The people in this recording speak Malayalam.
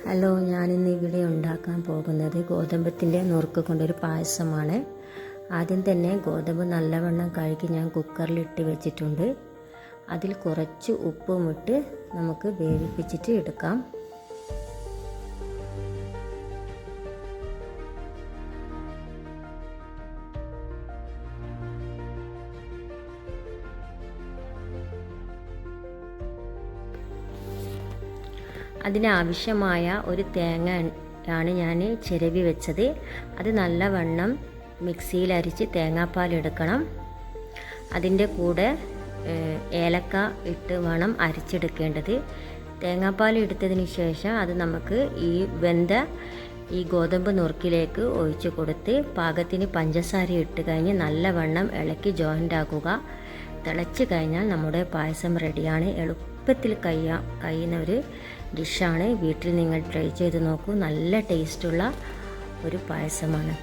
ഹലോ, ഞാനിന്ന് ഇവിടെ ഉണ്ടാക്കാൻ പോകുന്നത് ഗോതമ്പത്തിൻ്റെ നുറുക്ക് കൊണ്ടൊരു പായസമാണ്. ആദ്യം തന്നെ ഗോതമ്പ് നല്ലവണ്ണം കഴുകി ഞാൻ കുക്കറിലിട്ട് വെച്ചിട്ടുണ്ട്. അതിൽ കുറച്ച് ഉപ്പും ഇട്ട് നമുക്ക് വേവിപ്പിച്ചിട്ട് എടുക്കാം. അതിനാവശ്യമായ ഒരു തേങ്ങ ആണ് ഞാൻ ചിരവി വെച്ചത്. അത് നല്ലവണ്ണം മിക്സിയിൽ അരിച്ച് തേങ്ങാപ്പാൽ എടുക്കണം. അതിൻ്റെ കൂടെ ഏലക്ക ഇട്ട് വേണം അരിച്ചെടുക്കേണ്ടത്. തേങ്ങാപ്പാൽ എടുത്തതിന് ശേഷം അത് നമുക്ക് വെന്ത ഗോതമ്പ് നുറുക്കിലേക്ക് ഒഴിച്ച് കൊടുത്ത് പാകത്തിന് പഞ്ചസാര ഇട്ട് കഴിഞ്ഞ് നല്ലവണ്ണം ഇളക്കി ജോയിൻ്റ് ആക്കുക. തിളച്ച് കഴിഞ്ഞാൽ നമ്മുടെ പായസം റെഡിയാണ്. എളുപ്പത്തിൽ കഴിയുന്ന ഒരു ഡിഷാണ്. വീട്ടിൽ നിങ്ങൾ ട്രൈ ചെയ്ത് നോക്കൂ. നല്ല ടേസ്റ്റുള്ള ഒരു പായസമാണ്.